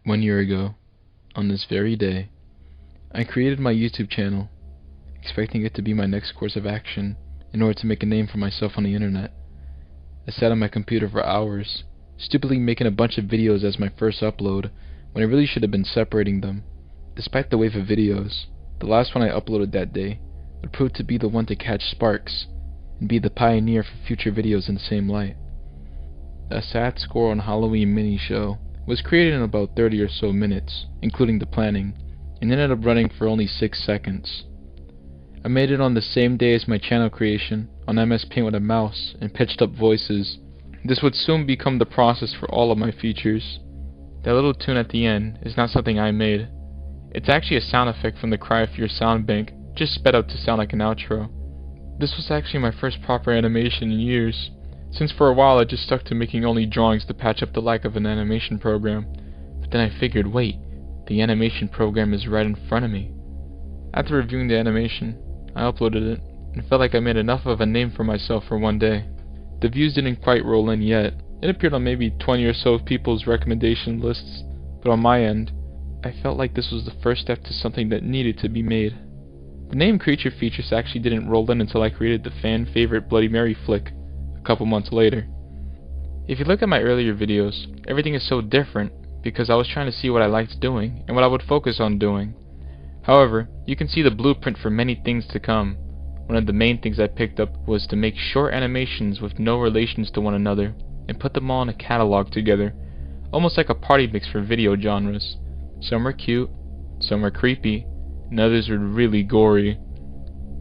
1 year ago, on this very day, I created my YouTube channel, expecting it to be my next course of action in order to make a name for myself on the internet. I sat on my computer for hours, stupidly making a bunch of videos as my first upload, when I really should have been separating them. Despite the wave of videos, the last one I uploaded that day would prove to be the one to catch sparks, and be the pioneer for future videos in the same light. A Sad Score on Halloween mini show was created in about 30 or so minutes, including the planning, and ended up running for only 6 seconds. I made it on the same day as my channel creation, on MS Paint with a mouse and pitched up voices. This would soon become the process for all of my features. That little tune at the end is not something I made. It's actually a sound effect from the Cry of Fear sound bank, just sped up to sound like an outro. This was actually my first proper animation in years, since for a while I just stuck to making only drawings to patch up the lack of an animation program. But then I figured, wait, the animation program is right in front of me. After reviewing the animation, I uploaded it, and felt like I made enough of a name for myself for one day. The views didn't quite roll in yet. It appeared on maybe 20 or so people's recommendation lists, but on my end, I felt like this was the first step to something that needed to be made. The name Creature Features actually didn't roll in until I created the fan favorite Bloody Mary flick a couple months later. If you look at my earlier videos, everything is so different because I was trying to see what I liked doing and what I would focus on doing. However, you can see the blueprint for many things to come. One of the main things I picked up was to make short animations with no relations to one another and put them all in a catalog together, almost like a party mix for video genres. Some were cute, some were creepy, and others were really gory.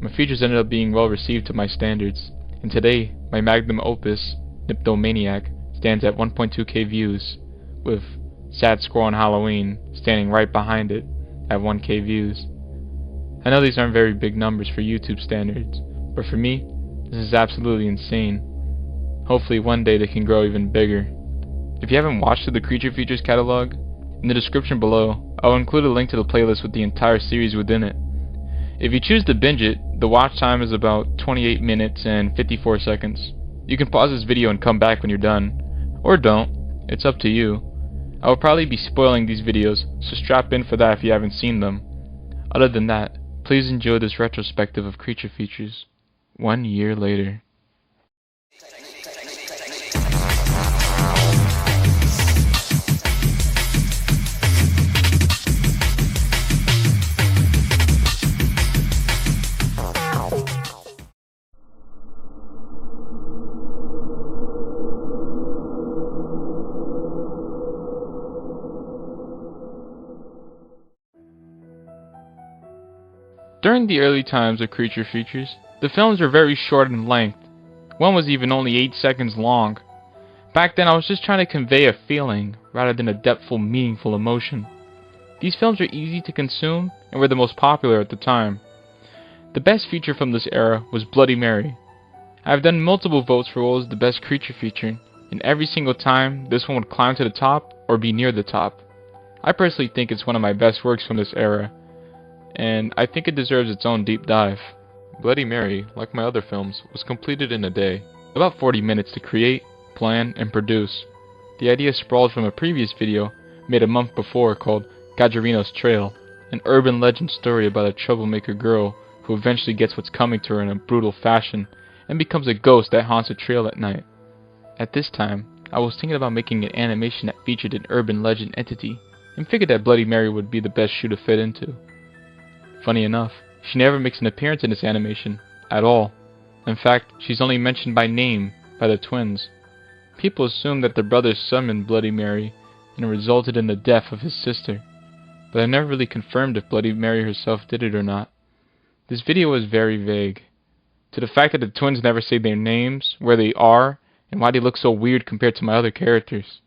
My features ended up being well received to my standards, and today my magnum opus, Niptomaniac, stands at 1.2k views, with Sad Score on Halloween standing right behind it at 1k views. I know these aren't very big numbers for YouTube standards, but for me, this is absolutely insane. Hopefully one day they can grow even bigger. If you haven't watched the Creature Features catalog, in the description below, I'll include a link to the playlist with the entire series within it. If you choose to binge it, the watch time is about 28 minutes and 54 seconds. You can pause this video and come back when you're done, or don't, it's up to you. I will probably be spoiling these videos, so strap in for that if you haven't seen them. Other than that, please enjoy this retrospective of Creature Features 1 year later. During the early times of Creature Features, the films were very short in length. One was even only 8 seconds long. Back then I was just trying to convey a feeling, rather than a depthful, meaningful emotion. These films were easy to consume, and were the most popular at the time. The best feature from this era was Bloody Mary. I have done multiple votes for what was the best creature feature, and every single time this one would climb to the top, or be near the top. I personally think it's one of my best works from this era, and I think it deserves its own deep dive. Bloody Mary, like my other films, was completed in a day. About 40 minutes to create, plan, and produce. The idea sprawled from a previous video made a month before called Gajarino's Trail, an urban legend story about a troublemaker girl who eventually gets what's coming to her in a brutal fashion and becomes a ghost that haunts a trail at night. At this time, I was thinking about making an animation that featured an urban legend entity, and figured that Bloody Mary would be the best shoe to fit into. Funny enough, she never makes an appearance in this animation, at all. In fact, she's only mentioned by name by the twins. People assume that the brothers summoned Bloody Mary, and it resulted in the death of his sister, but I never really confirmed if Bloody Mary herself did it or not. This video was very vague. To the fact that the twins never say their names, where they are, and why they look so weird compared to my other characters.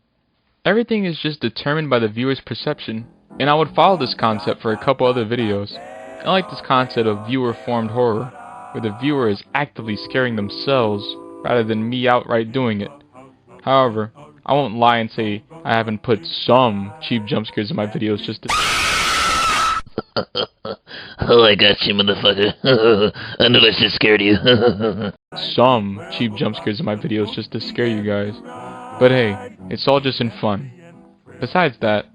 Everything is just determined by the viewer's perception, and I would follow this concept for a couple other videos. I like this concept of viewer-formed horror, where the viewer is actively scaring themselves rather than me outright doing it. However, I won't lie and say I haven't put some cheap jump scares in my videos just to Oh, I got you, motherfucker. I knew I should scared you. some cheap jump scares in my videos just to scare you guys. But hey, it's all just in fun. Besides that,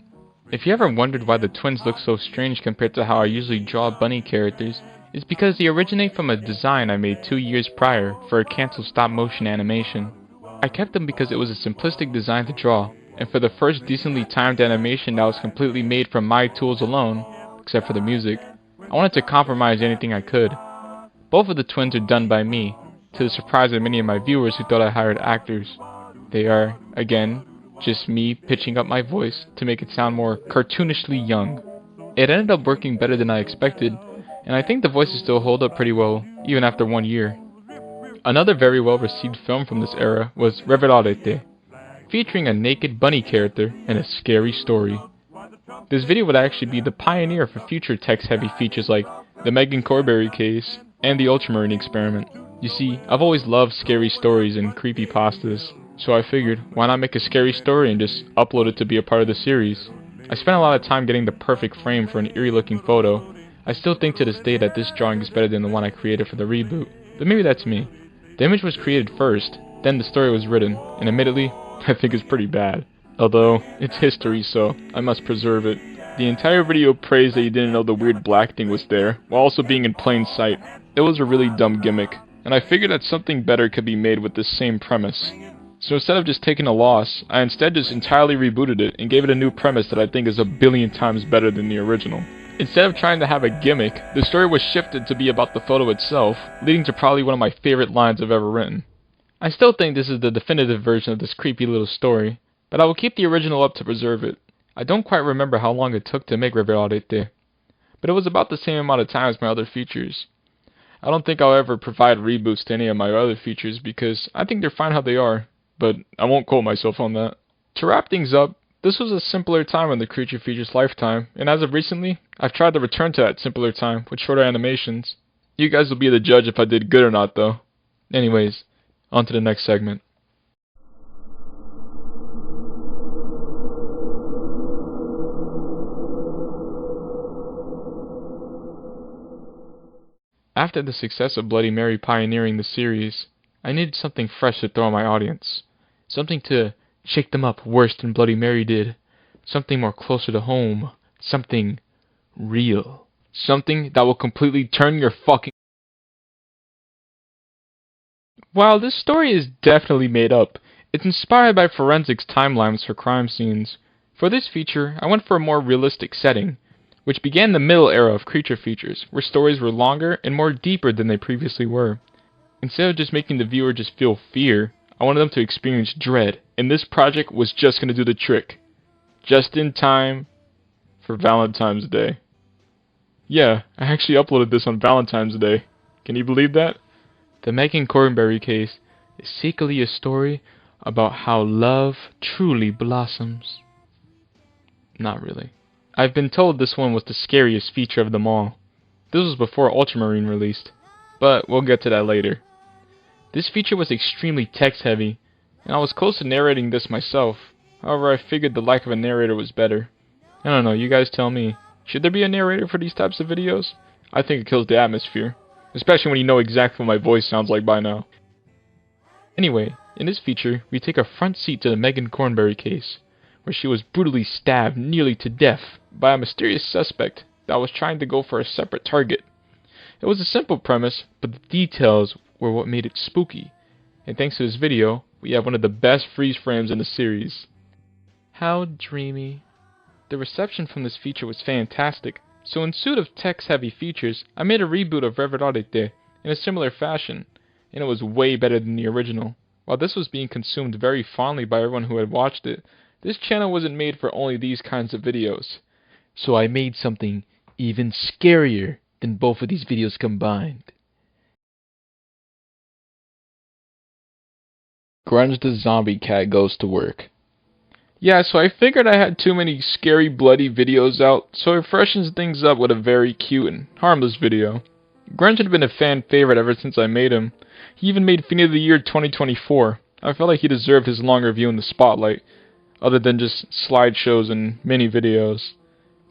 If you ever wondered why the twins look so strange compared to how I usually draw bunny characters, it's because they originate from a design I made 2 years prior for a cancelled stop-motion animation. I kept them because it was a simplistic design to draw, and for the first decently timed animation that was completely made from my tools alone, except for the music, I wanted to compromise anything I could. Both of the twins are done by me, to the surprise of many of my viewers who thought I hired actors. They are, again, just me pitching up my voice to make it sound more cartoonishly young. It ended up working better than I expected, and I think the voices still hold up pretty well, even after 1 year. Another very well received film from this era was Retrospective, featuring a naked bunny character and a scary story. This video would actually be the pioneer for future text-heavy features like the Megan Corberry case and the Ultramarine experiment. You see, I've always loved scary stories and creepypastas, so I figured, why not make a scary story and just upload it to be a part of the series? I spent a lot of time getting the perfect frame for an eerie-looking photo. I still think to this day that this drawing is better than the one I created for the reboot, but maybe that's me. The image was created first, then the story was written, and admittedly, I think it's pretty bad. Although, it's history, so I must preserve it. The entire video praised that you didn't know the weird black thing was there, while also being in plain sight. It was a really dumb gimmick, and I figured that something better could be made with this same premise. So instead of just taking a loss, I instead just entirely rebooted it and gave it a new premise that I think is 1,000,000,000 times better than the original. Instead of trying to have a gimmick, the story was shifted to be about the photo itself, leading to probably one of my favorite lines I've ever written. I still think this is the definitive version of this creepy little story, but I will keep the original up to preserve it. I don't quite remember how long it took to make Reverarete, but it was about the same amount of time as my other features. I don't think I'll ever provide reboots to any of my other features because I think they're fine how they are, but I won't quote myself on that. To wrap things up, this was a simpler time in the creature feature's lifetime, and as of recently, I've tried to return to that simpler time with shorter animations. You guys will be the judge if I did good or not though. Anyways, on to the next segment. After the success of Bloody Mary pioneering the series, I needed something fresh to throw on my audience. Something to shake them up worse than Bloody Mary did. Something more closer to home. Something real. Something that will completely turn your fucking... While this story is definitely made up, it's inspired by forensics timelines for crime scenes. For this feature, I went for a more realistic setting, which began the middle era of creature features, where stories were longer and more deeper than they previously were. Instead of just making the viewer just feel fear, I wanted them to experience dread, and this project was just going to do the trick. Just in time for Valentine's Day. Yeah, I actually uploaded this on Valentine's Day. Can you believe that? The Megan Corberry case is secretly a story about how love truly blossoms. Not really. I've been told this one was the scariest feature of them all. This was before Ultramarine released, but we'll get to that later. This feature was extremely text-heavy, and I was close to narrating this myself. However, I figured the lack of a narrator was better. I don't know, you guys tell me. Should there be a narrator for these types of videos? I think it kills the atmosphere, especially when you know exactly what my voice sounds like by now. Anyway, in this feature, we take a front seat to the Megan Corberry case, where she was brutally stabbed nearly to death by a mysterious suspect that was trying to go for a separate target. It was a simple premise, but the details were what made it spooky, and thanks to this video, we have one of the best freeze frames in the series. How dreamy. The reception from this feature was fantastic, so in suit of text-heavy features, I made a reboot of Reverarete in a similar fashion, and it was way better than the original. While this was being consumed very fondly by everyone who had watched it, this channel wasn't made for only these kinds of videos. So I made something even scarier than both of these videos combined. Grunge the Zombie Cat Goes to Work. Yeah, so I figured I had too many scary bloody videos out, so I freshened things up with a very cute and harmless video. Grunge had been a fan favorite ever since I made him. He even made Fiend of the Year 2024. I felt like he deserved his longer view in the spotlight, other than just slideshows and mini videos.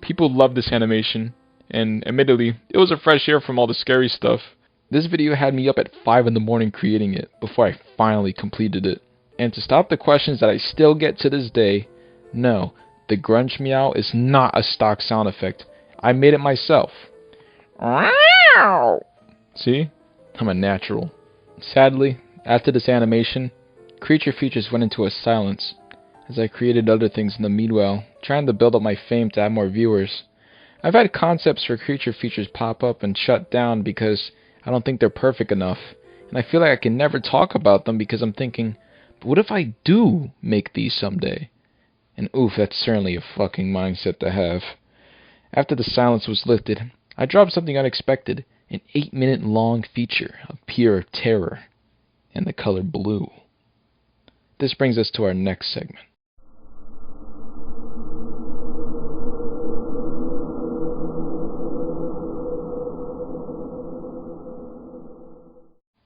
People loved this animation, and admittedly, it was a fresh air from all the scary stuff. This video had me up at 5 in the morning creating it, before I finally completed it. And to stop the questions that I still get to this day, no, The grunge meow is not a stock sound effect. I made it myself. See? I'm a natural. Sadly, after this animation, creature features went into a silence, as I created other things in the meanwhile, trying to build up my fame to have more viewers. I've had concepts for creature features pop up and shut down because I don't think they're perfect enough, and I feel like I can never talk about them because I'm thinking, but what if I do make these someday? And oof, that's certainly a fucking mindset to have. After the silence was lifted, I dropped something unexpected, an 8-minute long feature of pure terror, and the color blue. This brings us to our next segment.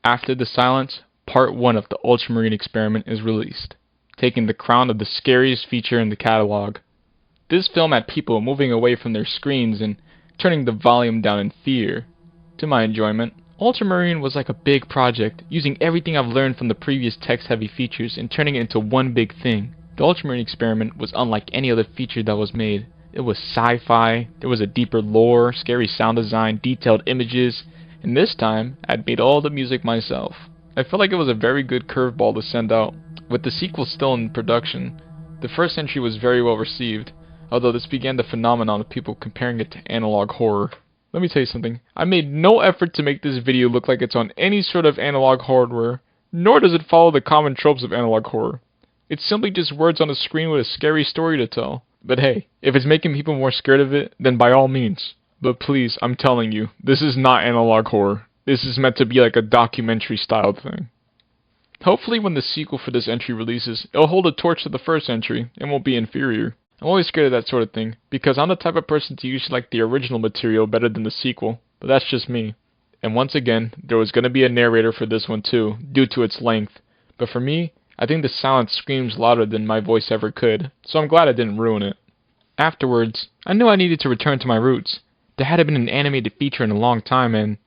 After the silence, part 1 of the Ultramarine experiment is released, taking the crown of the scariest feature in the catalog. This film had people moving away from their screens and turning the volume down in fear. To my enjoyment, Ultramarine was like a big project, using everything I've learned from the previous text-heavy features and turning it into one big thing. The Ultramarine experiment was unlike any other feature that was made. It was sci-fi, there was a deeper lore, scary sound design, detailed images, and this time, I'd made all the music myself. I felt like it was a very good curveball to send out. With the sequel still in production, the first entry was very well received, although this began the phenomenon of people comparing it to analog horror. Let me tell you something, I made no effort to make this video look like it's on any sort of analog hardware, nor does it follow the common tropes of analog horror. It's simply just words on a screen with a scary story to tell. But hey, if it's making people more scared of it, then by all means. But please, I'm telling you, this is not analog horror. This is meant to be like a documentary style thing. Hopefully when the sequel for this entry releases, it'll hold a torch to the first entry, and won't be inferior. I'm always scared of that sort of thing, because I'm the type of person to usually like the original material better than the sequel, but that's just me. And once again, there was going to be a narrator for this one too, due to its length. But for me, I think the silence screams louder than my voice ever could, so I'm glad I didn't ruin it. Afterwards, I knew I needed to return to my roots. There hadn't been an animated feature in a long time, and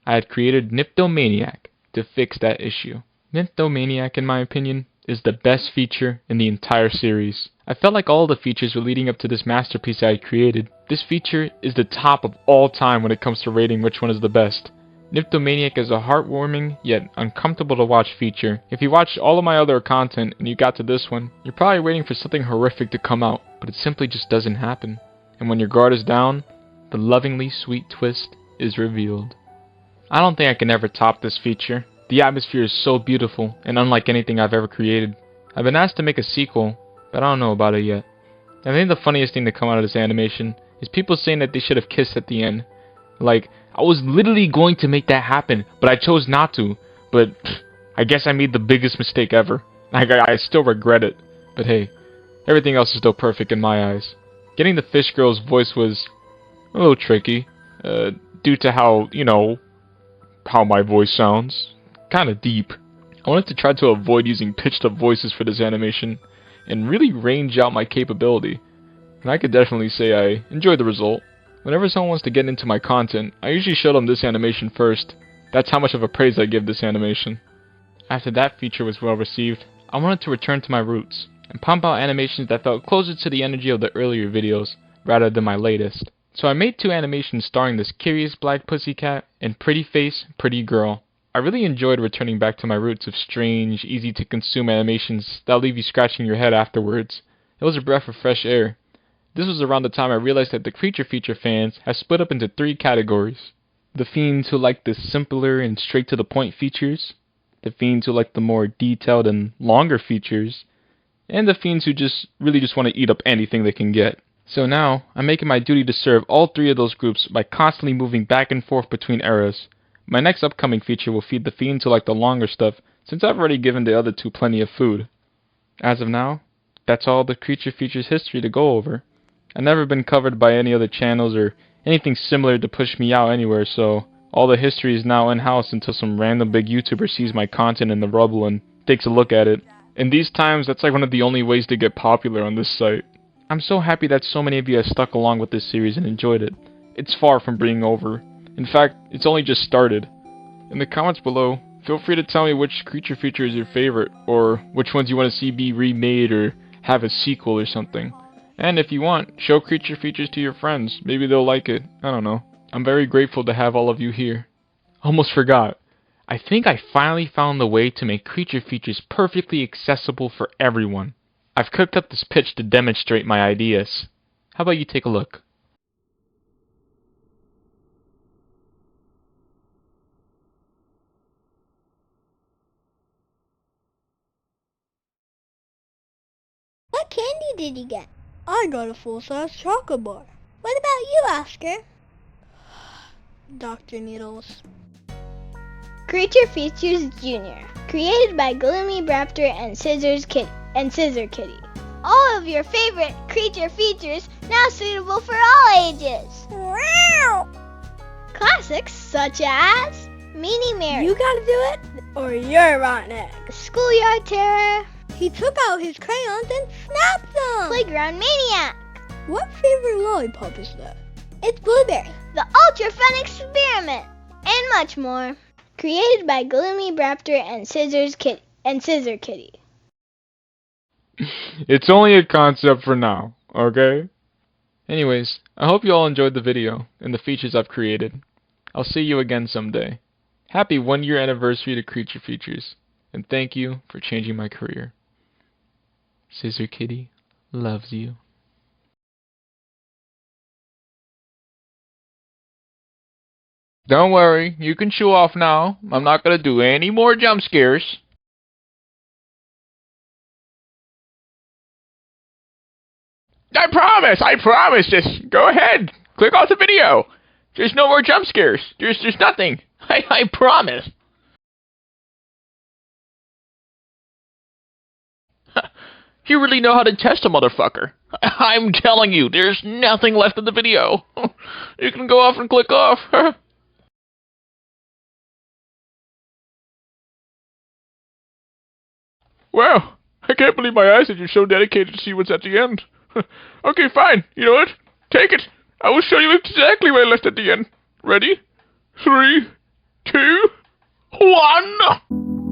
I had created Nymphomaniac to fix that issue. Nymphomaniac, in my opinion, is the best feature in the entire series. I felt like all the features were leading up to this masterpiece I had created. This feature is the top of all time when it comes to rating which one is the best. Nymphomaniac is a heartwarming yet uncomfortable to watch feature. If you watched all of my other content and you got to this one, you're probably waiting for something horrific to come out, but it simply just doesn't happen. And when your guard is down, the lovingly sweet twist is revealed. I don't think I can ever top this feature. The atmosphere is so beautiful and unlike anything I've ever created. I've been asked to make a sequel, but I don't know about it yet. I think the funniest thing to come out of this animation is people saying that they should have kissed at the end. Like, I was literally going to make that happen, but I chose not to. But I guess I made the biggest mistake ever. I still regret it. But hey, everything else is still perfect in my eyes. Getting the fish girl's voice was a little tricky, due to how, how my voice sounds. Kinda deep. I wanted to try to avoid using pitched up voices for this animation, and really range out my capability. And I could definitely say I enjoyed the result. Whenever someone wants to get into my content, I usually show them this animation first. That's how much of a praise I give this animation. After that feature was well received, I wanted to return to my roots, and pump out animations that felt closer to the energy of the earlier videos, rather than my latest. So I made 2 animations starring this curious black pussycat and pretty face, pretty girl. I really enjoyed returning back to my roots of strange, easy to consume animations that leave you scratching your head afterwards. It was a breath of fresh air. This was around the time I realized that the creature feature fans have split up into 3 categories. The fiends who like the simpler and straight to the point features, the fiends who like the more detailed and longer features, and the fiends who really just want to eat up anything they can get. So now, I'm making my duty to serve all 3 of those groups by constantly moving back and forth between eras. My next upcoming feature will feed the fiends who like the longer stuff, since I've already given the other 2 plenty of food. As of now, that's all the creature features history to go over. I've never been covered by any other channels or anything similar to push me out anywhere, so all the history is now in-house until some random big YouTuber sees my content in the rubble and takes a look at it. In these times, that's like one of the only ways to get popular on this site. I'm so happy that so many of you have stuck along with this series and enjoyed it. It's far from being over. In fact, it's only just started. In the comments below, feel free to tell me which creature feature is your favorite, or which ones you want to see be remade or have a sequel or something. And if you want, show creature features to your friends. Maybe they'll like it. I don't know. I'm very grateful to have all of you here. Almost forgot. I think I finally found the way to make creature features perfectly accessible for everyone. I've cooked up this pitch to demonstrate my ideas. How about you take a look? What candy did you get? I got a full-size chocolate bar. What about you, Oscar? Dr. Needles. Creature Features Jr. Created by glmybraptor and Scissor Kitty. All of your favorite creature features now suitable for all ages. Wow! Classics such as Meanie Mary. You gotta do it, or you're rotten egg. Schoolyard Terror. He took out his crayons and snapped them. Playground Maniac. What favorite lollipop is that? It's blueberry. The Ultra Fun Experiment. And much more. Created by glmybraptor and Scissor Kitty. It's only a concept for now, okay? Anyways, I hope you all enjoyed the video and the features I've created. I'll see you again someday. Happy 1-year anniversary to Creature Features, and thank you for changing my career. Scissor Kitty loves you. Don't worry, you can show off now. I'm not gonna do any more jump scares. I promise, just go ahead. Click off the video. There's no more jump scares. There's nothing. I promise. You really know how to test a motherfucker. I'm telling you, there's nothing left of the video. You can go off and click off. Wow, I can't believe my eyes that you're so dedicated to see what's at the end. Okay, fine. You know what? Take it. I will show you exactly where I left at the end. Ready? 3, 2, 1.